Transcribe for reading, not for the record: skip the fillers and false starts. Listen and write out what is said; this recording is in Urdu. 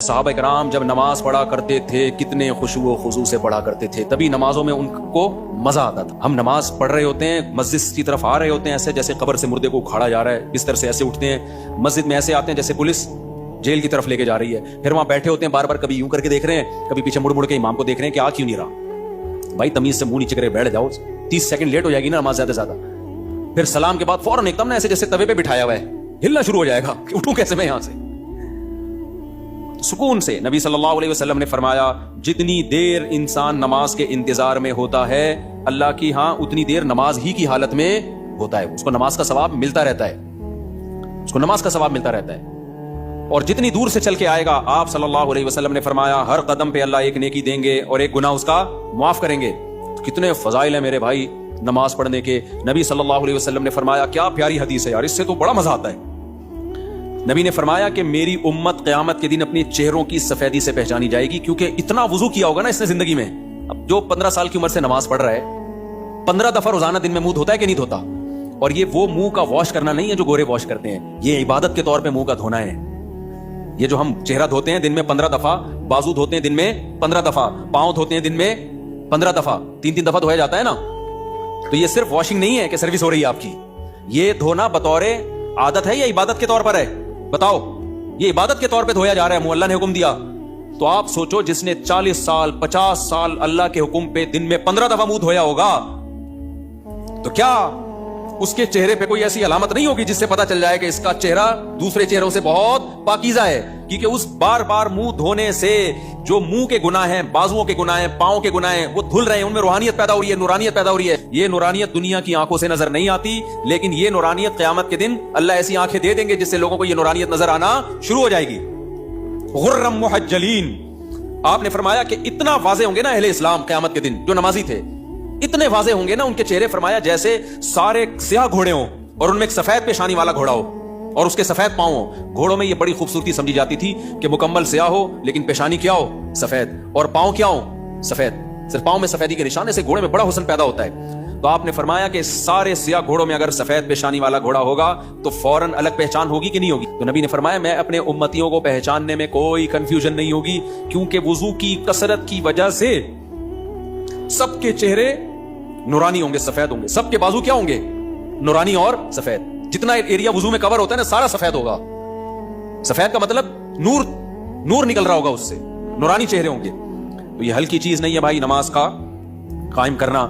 صحابہ کرام جب نماز پڑھا کرتے تھے کتنے خشوع و خضوع سے پڑھا کرتے تھے، تبھی نمازوں میں ان کو مزہ آتا تھا۔ ہم نماز پڑھ رہے ہوتے ہیں، مسجد کی طرف آ رہے ہوتے ہیں ایسے جیسے قبر سے مردے کو اکھاڑا جا رہا ہے، بستر سے ایسے اٹھتے ہیں، مسجد میں ایسے آتے ہیں جیسے پولیس جیل کی طرف لے کے جا رہی ہے، پھر وہاں بیٹھے ہوتے ہیں بار بار کبھی یوں کر کے دیکھ رہے ہیں، کبھی پیچھے مڑ مڑ کے امام کو دیکھ رہے ہیں کہ آ کیوں نہیں رہا۔ بھائی تمیز سے منہ نیچے کرے بیٹھ جاؤ، 30 سیکنڈ لیٹ ہو جائے گی نا نماز زیادہ سے زیادہ، پھر سلام کے بعد فوراً ایک دم نا ایسے جیسے توے پہ بٹھایا ہوا ہے، ہلنا شروع ہو جائے گا کہ اٹھوں کیسے میں یہاں سے سکون سے۔ نبی صلی اللہ علیہ وسلم نے فرمایا جتنی دیر انسان نماز کے انتظار میں ہوتا ہے اللہ کی ہاں اتنی دیر نماز ہی کی حالت میں ہوتا ہے، اس کو نماز کا ثواب ملتا رہتا ہے، اس کو نماز کا ثواب ملتا رہتا ہے۔ اور جتنی دور سے چل کے آئے گا، آپ صلی اللہ علیہ وسلم نے فرمایا ہر قدم پہ اللہ ایک نیکی دیں گے اور ایک گناہ اس کا معاف کریں گے۔ کتنے فضائل ہیں میرے بھائی نماز پڑھنے کے۔ نبی صلی اللہ علیہ وسلم نے فرمایا، کیا پیاری حدیث ہے یار، اس سے تو بڑا مزہ آتا ہے۔ نبی نے فرمایا کہ میری امت قیامت کے دن اپنی چہروں کی سفیدی سے پہچانی جائے گی، کیونکہ اتنا وضو کیا ہوگا نا اس نے زندگی میں۔ اب جو 15 سال کی عمر سے نماز پڑھ رہا ہے، 15 دفعہ روزانہ دن میں منہ دھوتا ہے کہ نہیں دھوتا؟ اور یہ وہ منہ کا واش کرنا نہیں ہے جو گورے واش کرتے ہیں، یہ عبادت کے طور پہ منہ کا دھونا ہے۔ یہ جو ہم چہرہ دھوتے ہیں دن میں 15 دفعہ، بازو دھوتے ہیں دن میں 15 دفعہ، پاؤں دھوتے ہیں دن میں 15 دفعہ، 3 دفعہ دھویا جاتا ہے نا، تو یہ صرف واشنگ نہیں ہے کہ سروس ہو رہی ہے آپ کی، یہ دھونا بطور عادت ہے یا عبادت کے طور پر ہے؟ بتاؤ، یہ عبادت کے طور پہ دھویا جا رہا ہے، اللہ نے حکم دیا۔ تو آپ سوچو جس نے 40 سال 50 سال اللہ کے حکم پہ دن میں 15 دفعہ منہ دھویا ہوگا، تو کیا اس کے چہرے پہ کوئی ایسی علامت نہیں ہوگی جس سے پتا چل جائے کہ اس کا چہرہ دوسرے چہروں سے بہت پاکیزہ ہے؟ کیونکہ اس بار بار منہ دھونے سے جو منہ کے گناہ ہیں، بازوؤں کے گناہ ہیں، پاؤں کے گناہ ہیں، وہ دھل رہے ہیں، ان میں روحانیت پیدا ہو رہی ہے، نورانیت پیدا ہو رہی ہے۔ یہ نورانیت دنیا کی آنکھوں سے نظر نہیں آتی، لیکن یہ نورانیت قیامت کے دن اللہ ایسی آنکھیں دے دیں گے جس سے لوگوں کو یہ نورانیت نظر آنا شروع ہو جائے گی۔ غرم محجلین، آپ نے فرمایا کہ اتنا واضح ہوں گے نا اہل اسلام قیامت کے دن جو نمازی تھے، اتنے واضح ہوں گے نا ان کے چہرے، فرمایا جیسے سارے سیاہ گھوڑے ہوں اور ان میں ایک سفید پیشانی والا گھوڑا ہو اور اس کے سفید پاؤں ہو۔ گھوڑوں میں یہ بڑی خوبصورتی سمجھی جاتی تھی کہ مکمل سیاہ ہو لیکن پیشانی کیا ہو؟ سفید، اور پاؤں کیا ہو؟ سفید، صرف پاؤں میں سفیدی کے نشان سے گھوڑے میں بڑا حسن پیدا ہوتا ہے۔ تو آپ نے فرمایا کہ سارے سیاہ گھوڑوں میں اگر سفید پیشانی والا گھوڑا ہوگا تو فوراً الگ پہچان ہوگی کہ نہیں ہوگی؟ تو نبی نے فرمایا میں اپنے امتیوں کو پہچاننے میں کوئی کنفیوژن نہیں ہوگی، کیونکہ وضو کی کثرت کی وجہ سے سب کے چہرے نورانی ہوں گے، سفید ہوں گے، سب کے بازو کیا ہوں گے؟ نورانی اور سفید۔ جتنا ایریا وضو میں کور ہوتا ہے نا سارا سفید ہوگا۔ سفید کا مطلب نور نکل رہا ہوگا، اس سے نورانی چہرے ہوں گے۔ تو یہ ہلکی چیز نہیں ہے بھائی نماز کا قائم کرنا۔